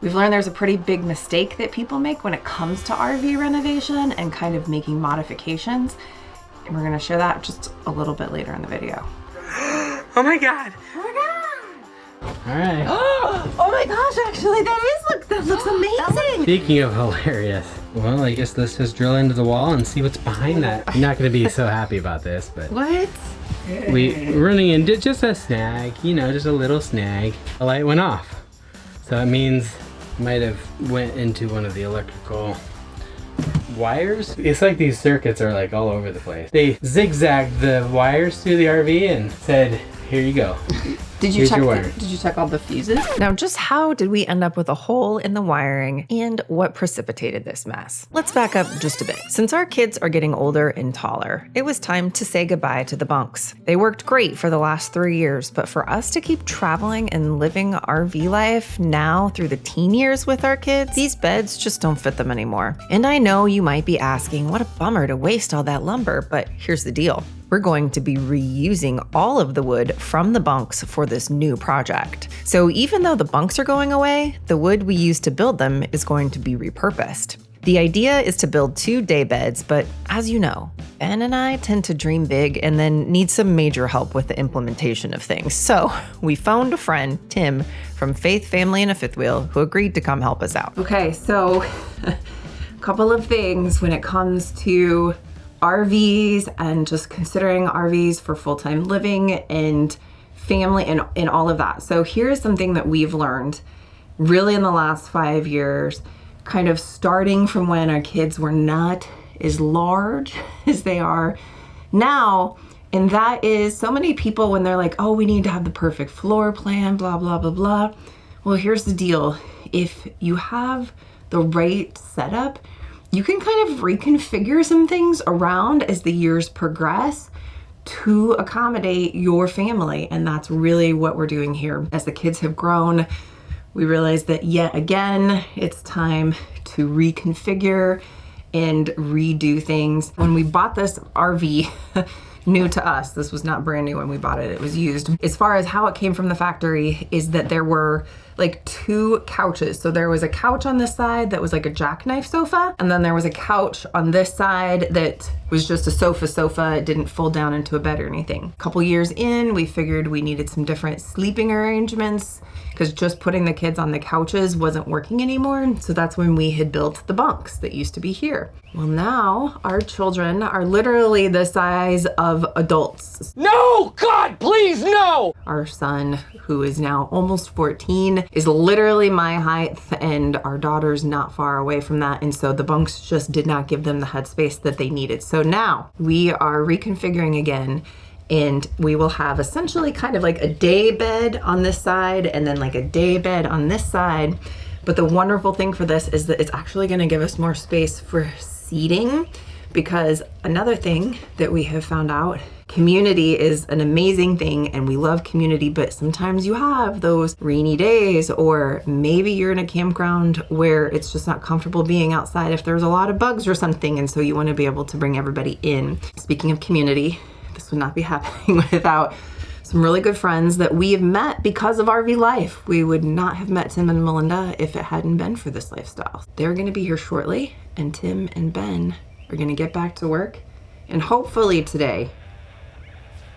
We've learned there's a pretty big mistake that people make when it comes to RV renovation and kind of making modifications. And we're gonna share that just a little bit later in the video. Oh my God. Oh my God. All right. Oh my gosh, actually that looks amazing. Speaking of hilarious, well, I guess let's just drill into the wall and see what's behind that. I'm not gonna be so happy about this, but. What? We're running into just a snag, you know, just a little snag. The light went off. So that means it might have went into one of the electrical wires. It's like these circuits are like all over the place. They zigzagged the wires through the RV and said, here you go. Did you check all the fuses? Now, just how did we end up with a hole in the wiring and what precipitated this mess? Let's back up just a bit. Since our kids are getting older and taller, it was time to say goodbye to the bunks. They worked great for the last 3 years, but for us to keep traveling and living RV life now through the teen years with our kids, these beds just don't fit them anymore. And I know you might be asking, what a bummer to waste all that lumber, but here's the deal. We're going to be reusing all of the wood from the bunks for this new project. So even though the bunks are going away, the wood we used to build them is going to be repurposed. The idea is to build 2 day beds, but as you know, Ben and I tend to dream big and then need some major help with the implementation of things. So we phoned a friend, Tim, from Faith Family and a Fifth Wheel, who agreed to come help us out. Okay, so a couple of things when it comes to RVs and just considering RVs for full-time living and family and all of that. So here's something that we've learned really in the last 5 years, kind of starting from when our kids were not as large as they are now. And that is so many people when they're like, oh, we need to have the perfect floor plan, blah, blah, blah, blah. Well, here's the deal. If you have the right setup, you can kind of reconfigure some things around as the years progress to accommodate your family. And that's really what we're doing here. As the kids have grown, we realized that yet again, it's time to reconfigure and redo things. When we bought this RV, new to us, this was not brand new when we bought it, it was used. As far as how it came from the factory is that there were like 2 couches. So there was a couch on this side that was like a jackknife sofa. And then there was a couch on this side that was just a sofa. It didn't fold down into a bed or anything. A couple years in, we figured we needed some different sleeping arrangements because just putting the kids on the couches wasn't working anymore. So that's when we had built the bunks that used to be here. Well, now our children are literally the size of adults. No, God, please, no! Our son, who is now almost 14, is literally my height, and our daughter's not far away from that. And so the bunks just did not give them the headspace that they needed. So now we are reconfiguring again, and we will have essentially kind of like a day bed on this side and then like a day bed on this side. But the wonderful thing for this is that it's actually going to give us more space for seating, because another thing that we have found out, community is an amazing thing and we love community, but sometimes you have those rainy days, or maybe you're in a campground where it's just not comfortable being outside if there's a lot of bugs or something, and so you want to be able to bring everybody in. Speaking of community, this would not be happening without some really good friends that we have met because of RV Life. We would not have met Tim and Melinda if it hadn't been for this lifestyle. They're going to be here shortly, and Tim and Ben are going to get back to work, and hopefully today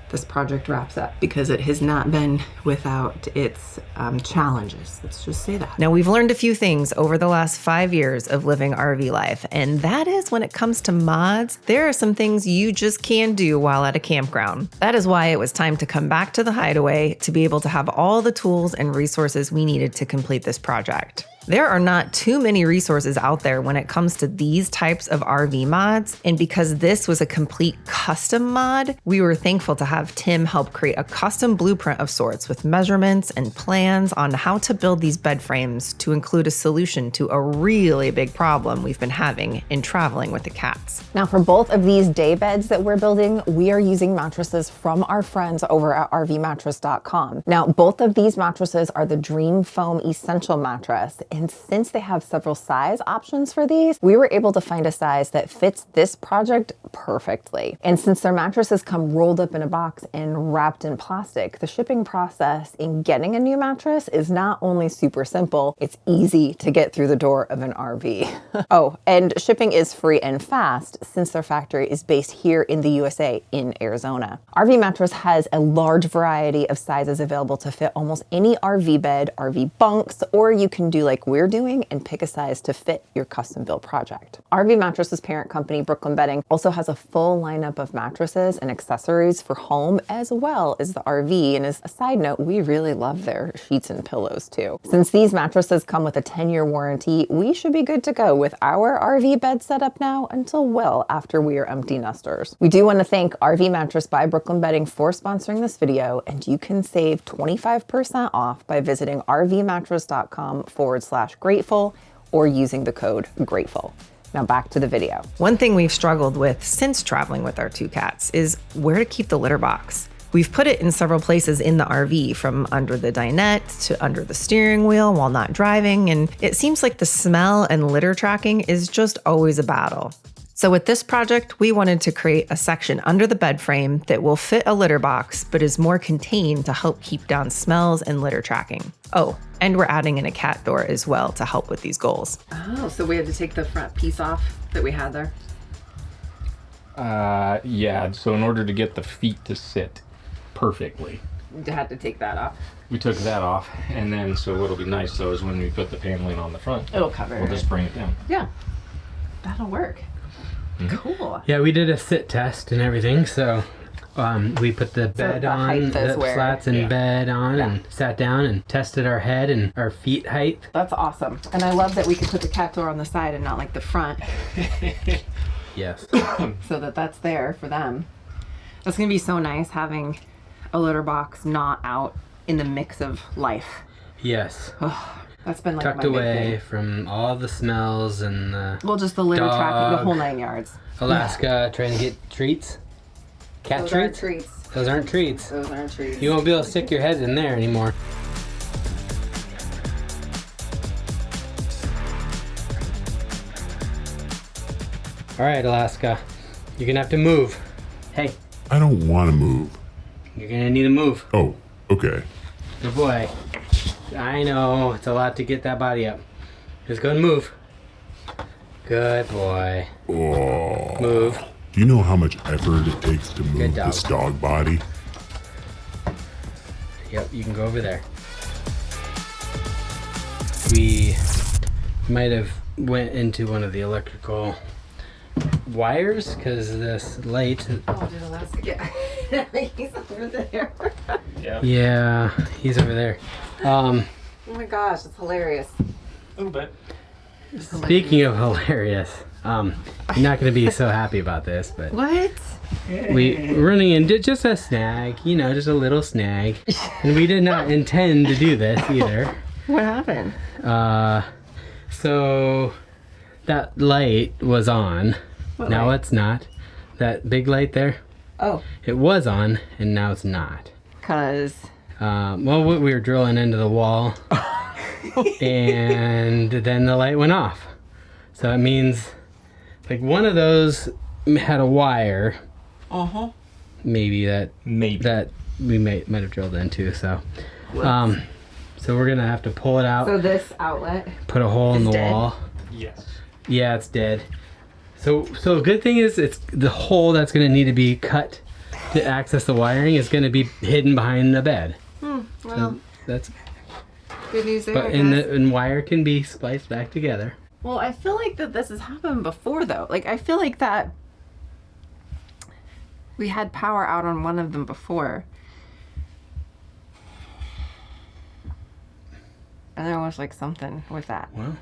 this project wraps up, because it has not been without its challenges. Let's just say that. Now, we've learned a few things over the last 5 years of living RV life, and that is when it comes to mods, there are some things you just can't do while at a campground. That is why it was time to come back to the Hideaway to be able to have all the tools and resources we needed to complete this project. There are not too many resources out there when it comes to these types of RV mods, and because this was a complete custom mod, we were thankful to have Tim help create a custom blueprint of sorts with measurements and plans on how to build these bed frames to include a solution to a really big problem we've been having in traveling with the cats. Now, for both of these day beds that we're building, we are using mattresses from our friends over at rvmattress.com. Now, both of these mattresses are the Dream Foam Essential Mattress, And since they have several size options for these, we were able to find a size that fits this project perfectly. And since their mattresses come rolled up in a box and wrapped in plastic, the shipping process in getting a new mattress is not only super simple, it's easy to get through the door of an RV. Oh, and shipping is free and fast since their factory is based here in the USA in Arizona. RV Mattress has a large variety of sizes available to fit almost any RV bed, RV bunks, or you can do like we're doing and pick a size to fit your custom built project. RV Mattress's parent company, Brooklyn Bedding, also has a full lineup of mattresses and accessories for home as well as the RV. And as a side note, we really love their sheets and pillows too. Since these mattresses come with a 10-year warranty, we should be good to go with our RV bed setup now until well after we are empty nesters. We do want to thank RV Mattress by Brooklyn Bedding for sponsoring this video, and you can save 25% off by visiting rvmattress.com/grateful or using the code GRATEFUL. Now back to the video. One thing we've struggled with since traveling with our 2 cats is where to keep the litter box. We've put it in several places in the RV, from under the dinette to under the steering wheel while not driving, and it seems like the smell and litter tracking is just always a battle. So with this project, we wanted to create a section under the bed frame that will fit a litter box, but is more contained to help keep down smells and litter tracking. Oh, and we're adding in a cat door as well to help with these goals. Oh, so we had to take the front piece off that we had there? Yeah, so in order to get the feet to sit perfectly, We had to take that off. we took that off, and then so what'll be nice though is when we put the paneling on the front, It'll cover we'll it. just bring it down. Yeah, that'll work. Cool. Yeah, we did a sit test and everything, so we put the bed the on, height is the where- slats and Yeah. bed on, and sat down and tested our head and our feet height. That's awesome. And I love that we could put the cat door on the side and not like the front, Yes. so that that's there for them. That's gonna be so nice having a litter box not out in the mix of life. Yes. That's been like Tucked my big away thing. from all the smells and the Well, just the litter tracking, the dog. whole 9 yards. Alaska trying to get treats. Cat Those aren't treats? treats. Those aren't treats. Those aren't treats. You won't be able to stick your head in there anymore. All right, Alaska. You're gonna have to move. Hey, I don't want to move. you're gonna need to move. Oh, okay. Good boy. I know, it's a lot to get that body up. Just go and move. Good boy. Oh. Move. Do you know how much effort it takes to Good move dog. this dog body? Yep, you can go over there. We might have went into one of the electrical wires because this light. Oh, did Alaska get? He's over there. Yeah, he's over there. Oh my gosh, it's hilarious. A little bit. Speaking of hilarious, you're not going to be so happy about this, but What? we're running into just a snag, you know, just a little snag, and we did not intend to do this either. What happened? So that light was on. Now light? it's not. That big light there, Oh, it was on, and now it's not. cause Well, we were drilling into the wall, and then the light went off. So it means, like, one of those had a wire. Maybe that we might have drilled into. So, so we're gonna have to pull it out, so this outlet. put a hole in the dead? wall. Yes. Yeah, it's dead. So good thing is it's the hole that's gonna need to be cut to access the wiring is gonna be hidden behind the bed. Well, That's good news there. but I and guess. the wire can be spliced back together. Well, I feel like that this has happened before, though. Like, I feel like that we had power out on one of them before. And there was like something with that. Well,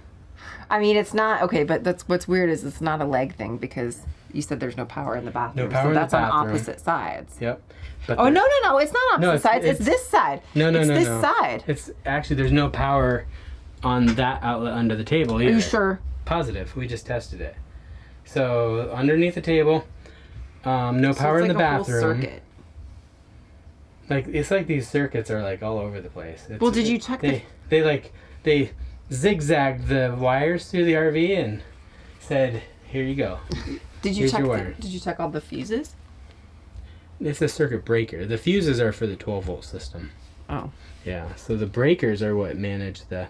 I mean, it's not okay, but that's what's weird is it's not a leg thing because you said there's no power in the bathroom. power so in the that's on bathroom. opposite sides. yep. But Oh there- no, it's not opposite No, it's- sides. It's it's- this side. No, it's no, this no. side. It's actually there's no power on that outlet under the table Are either. you sure? Positive. We just tested it. So underneath the table, no So power it's in like the a whole bathroom. circuit. Like it's like these circuits are like all over the place. Well, did you check they zigzagged the wires through the RV and said, "Here you go." Did you Here's check? your wire. Did you check all the fuses? It's a circuit breaker. The fuses are for the 12-volt system. Oh. Yeah. So the breakers are what manage the.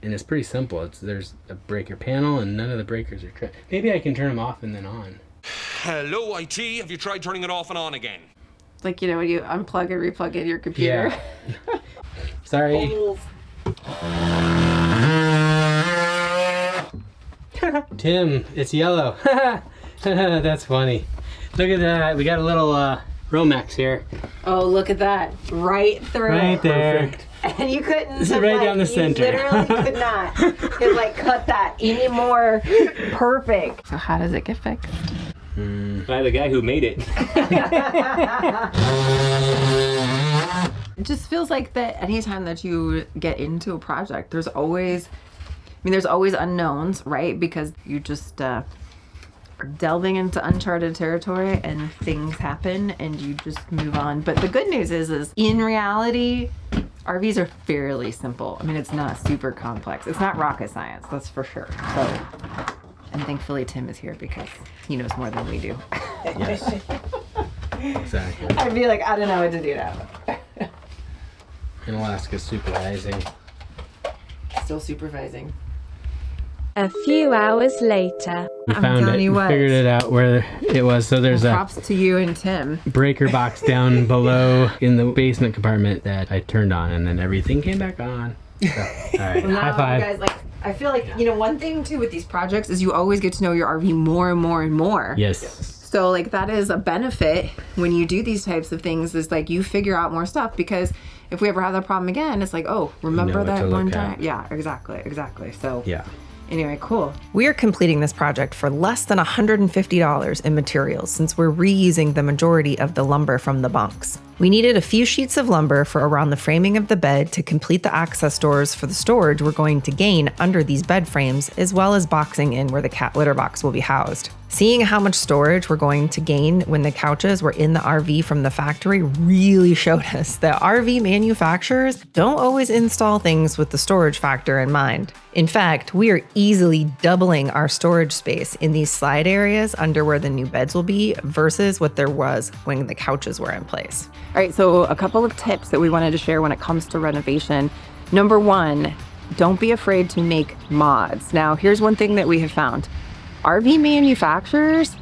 And it's pretty simple. There's a breaker panel, and none of the breakers are. Maybe I can turn them off and then on. Hello, IT. Have you tried turning it off and on again? Like, you know, when you unplug and replug in your computer. Yeah. Sorry. Tim, it's yellow. That's funny. Look at that. We got a little Romex here. Oh, look at that. Right through. Right there. Perfect. And you couldn't. This is right down the center. You literally could not have like cut that any more perfect. So how does it get fixed? By the guy who made it. It just feels like that anytime that you get into a project, there's always unknowns, right? Because you just are delving into uncharted territory and things happen and you just move on. But the good news is in reality, RVs are fairly simple. I mean, it's not super complex. It's not rocket science, that's for sure. So, and thankfully Tim is here because he knows more than we do. Yes. Exactly. I'd be like, I don't know what to do now. And Alaska's supervising. Still supervising. A few hours later. We I'm found telling it. you We what. figured it out where it was. So there's a Props to you and Tim. breaker box down below in the basement compartment that I turned on, and then everything came back on. So, all right, Now, high five. you guys, like, I feel like, you know, one thing too with these projects is you always get to know your RV more and more and more. Yes. So like that is a benefit when you do these types of things, is like you figure out more stuff, because if we ever have that problem again, it's like, oh, remember what to that one look at. time? Yeah, exactly. So Yeah. anyway, cool. We are completing this project for less than $150 in materials, since we're reusing the majority of the lumber from the bunks. We needed a few sheets of lumber for around the framing of the bed to complete the access doors for the storage we're going to gain under these bed frames, as well as boxing in where the cat litter box will be housed. Seeing how much storage we're going to gain when the couches were in the RV from the factory really showed us that RV manufacturers don't always install things with the storage factor in mind. In fact, we are easily doubling our storage space in these slide areas under where the new beds will be versus what there was when the couches were in place. All right, so a couple of tips that we wanted to share when it comes to renovation. Number one, don't be afraid to make mods. Now, here's one thing that we have found. RV manufacturers,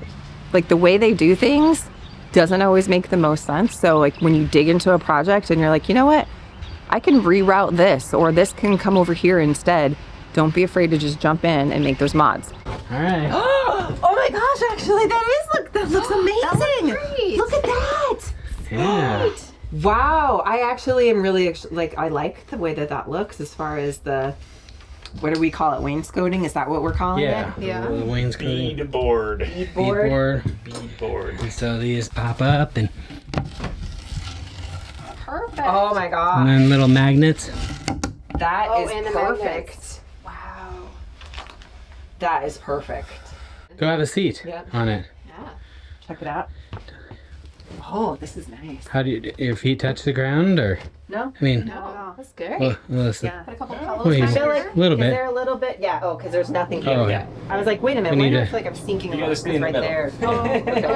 like the way they do things doesn't always make the most sense. So like when you dig into a project and you're like, you know what, I can reroute this, or this can come over here instead. Don't be afraid to just jump in and make those mods. All right. Oh my gosh, actually that looks amazing. Look at that. Yeah. Wow, I actually am really like, I like the way that looks as far as the, what do we call it, wainscoting? Is that what we're calling Yeah. it? Yeah. The wainscoting. Beadboard. Board. Beadboard. And so these pop up and Perfect. Oh my god. and then little magnets. That is and the perfect. magnets. Wow. That is perfect. Go have a seat Yep. on it. Yeah. Check it out. Oh, this is nice. How do your feet touch the ground, or? No? I mean, Oh, that's good. well, listen. Yeah. Put a couple Well, pillows you- on I feel there. like, a little is bit. there a little bit? Yeah. Oh, because there's nothing here Oh, yet. I was like, wait a minute. We Why need do I to- feel like I'm sinking a You little gotta stay in the right middle. there?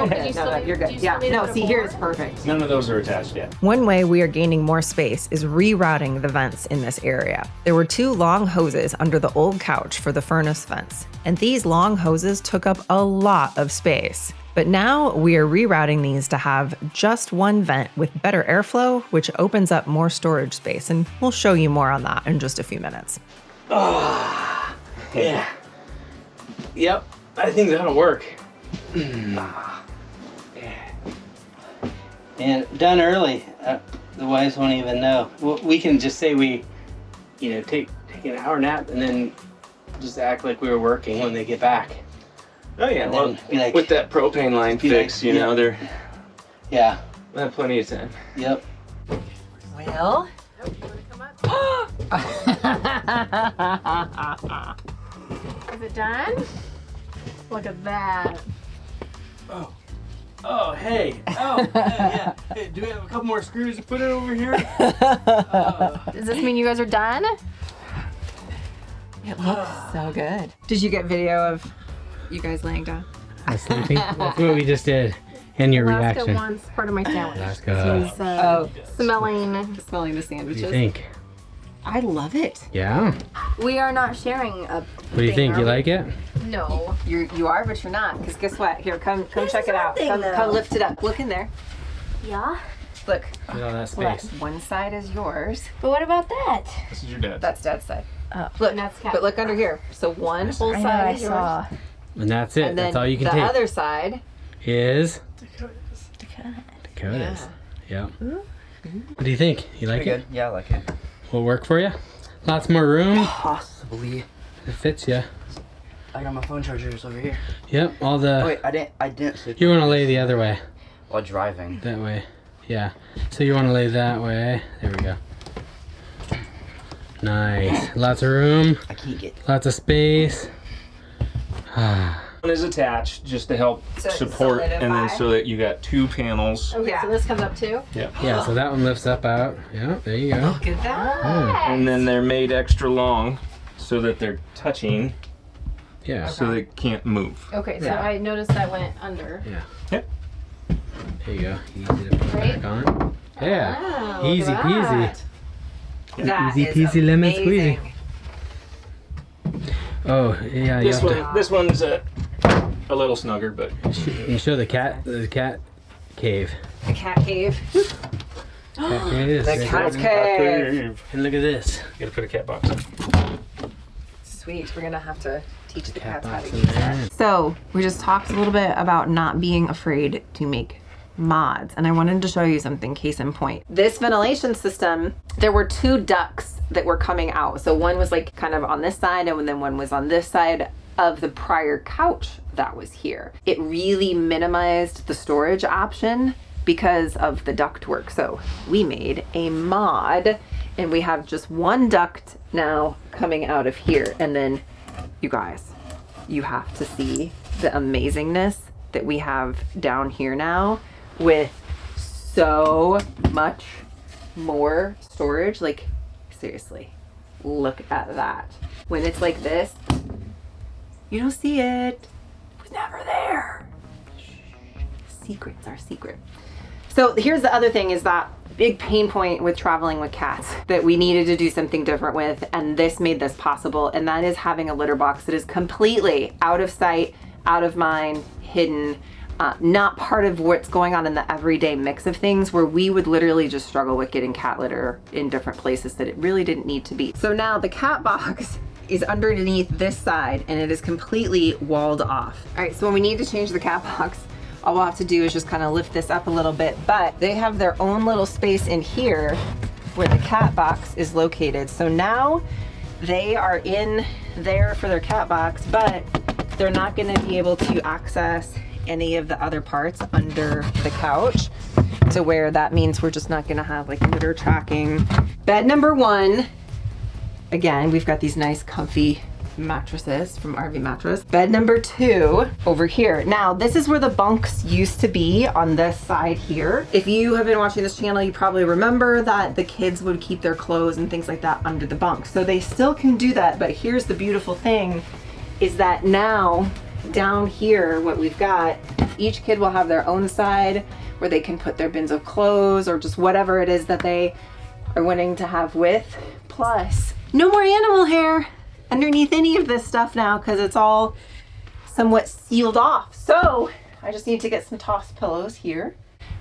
did you still No, need- you're do good. you Yeah. still need No, to see, put here more? it's perfect. None of those are attached yet. One way we are gaining more space is rerouting the vents in this area. There were 2 long hoses under the old couch for the furnace vents, and these long hoses took up a lot of space. But now we are rerouting these to have just one vent with better airflow, which opens up more storage space, and we'll show you more on that in just a few minutes. Yeah. Yep. I think that'll work. And done early. The wives won't even know. We can just say we, take an hour nap and then just act like we were working when they get back. Oh yeah, And well, then be like- with that propane line be like, fix, they're Yeah. they have plenty of time. Yep. Well. Is it done? Look at that. Oh, hey. Oh, yeah. Hey, do we have a couple more screws to put it over here? Does this mean you guys are done? Yeah, we got a couple more screws to put it over here. It looks so good. Did you get video of you guys laying down? Sleeping? That's what we just did. And your Alaska reaction. wants part of my sandwich. Alaska. He's smelling Smelling the What do sandwiches. you think? I love it. Yeah? We are not sharing a What do you think? You like it? No. You are, but you're not. Because guess what? Here, come check it out. nothing, though. Come lift it up. Look in there. Yeah? Look. Look at all that Look. space. One side is yours. But what about that? This is your dad. That's Dad's side. Look, And that's Cat. but look under here. So one whole I know, side I is yours. saw. And that's it. And then That's all you can the take. other side. Is Dakota's. Yep. What do you think? You like Pretty it? good. Yeah, I like it. Will it work for you? Lots more room. Possibly. It fits you. I got my phone chargers over here. Yep. All Oh, the. wait, I didn't sleep You want to lay the other way. while driving. That way. Yeah. So you want to lay that way. There we go. Nice. Lots of room. I can't get. Lots of space. One is attached just to help So support, and then solidify. so that you got 2 panels. Okay, so this comes up too? Yeah. So that one lifts up out. Yeah. There you go. Look at that. And then they're made extra long so that they're touching, Yeah. so they can't move. Okay, so Yeah. I noticed that went under. Yep. There you go. Easy to put Right? back on. Yeah. Wow, look Easy at peasy. that. That Easy is peasy lemon amazing. squeezy. Oh yeah. You This have one, this one's a little snugger, but You show the cat cave. The cat cave. Cat cave. The cat's cave. And look at this. You gotta put a cat box in. Sweet. We're gonna have to teach the Cat cats how to box use in that. there. So we just talked a little bit about not being afraid to make mods, and I wanted to show you something, case in point. This ventilation system, there were 2 ducts that were coming out. So one was like kind of on this side, and then one was on this side of the prior couch that was here. It really minimized the storage option because of the ductwork. So we made a mod, and we have just one duct now coming out of here. And then you guys, you have to see the amazingness that we have down here now with so much more storage. Like, seriously, look at that. When it's like this, you don't see it. It was never there. Shh. Secrets are secret. So here's the other thing, is that big pain point with traveling with cats that we needed to do something different with, and this made this possible, and that is having a litter box that is completely out of sight, out of mind, hidden, not part of what's going on in the everyday mix of things, where we would literally just struggle with getting cat litter in different places that it really didn't need to be. So now the cat box is underneath this side, and it is completely walled off. All right, so when we need to change the cat box, all we'll have to do is just kind of lift this up a little bit, but they have their own little space in here where the cat box is located. So now they are in there for their cat box, but they're not gonna be able to access any of the other parts under the couch, to where that means we're just not gonna have like litter tracking. Bed number 1, again, we've got these nice comfy mattresses from RV Mattress. Bed number 2 over here. Now, this is where the bunks used to be, on this side here. If you have been watching this channel, you probably remember that the kids would keep their clothes and things like that under the bunks. So they still can do that, but here's the beautiful thing, is that now down here, what we've got, each kid will have their own side where they can put their bins of clothes or just whatever it is that they are wanting to have with. Plus, no more animal hair underneath any of this stuff now, because it's all somewhat sealed off. So I just need to get some tossed pillows here.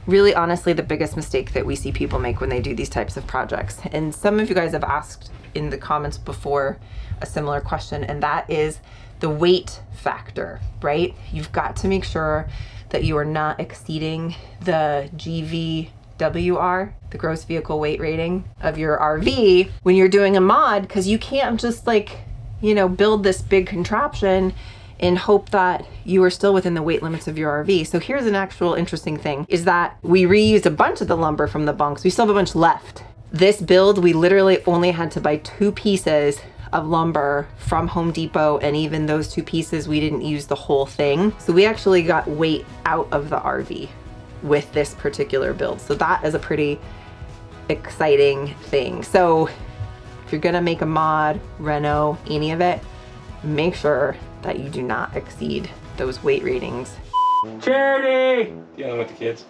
Really, honestly, the biggest mistake that we see people make when they do these types of projects, and some of you guys have asked in the comments before a similar question, and that is the weight factor, right? You've got to make sure that you are not exceeding the GVWR, the gross vehicle weight rating of your RV when you're doing a mod, because you can't just like, you know, build this big contraption and hope that you are still within the weight limits of your RV. So here's an actual interesting thing, is that we reused a bunch of the lumber from the bunks. We still have a bunch left. This build, we literally only had to buy 2 pieces of lumber from Home Depot, and even those 2 pieces, we didn't use the whole thing. So we actually got weight out of the RV with this particular build. So that is a pretty exciting thing. So If you're gonna make a mod, reno, any of it, make sure that you do not exceed those weight ratings. Charity! Dealing with the kids.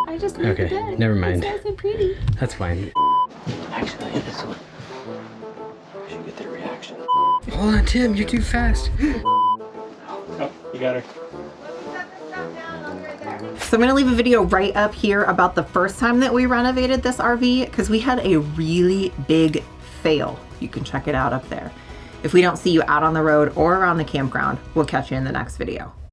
I just made the Okay, bed. never mind. It's nice and pretty. That's fine. Actually, this one. We should get their reaction. Hold on, Tim, you're too fast. Oh, you got her. So I'm gonna leave a video right up here about the first time that we renovated this RV because we had a really big fail. You can check it out up there. If we don't see you out on the road or around the campground, we'll catch you in the next video.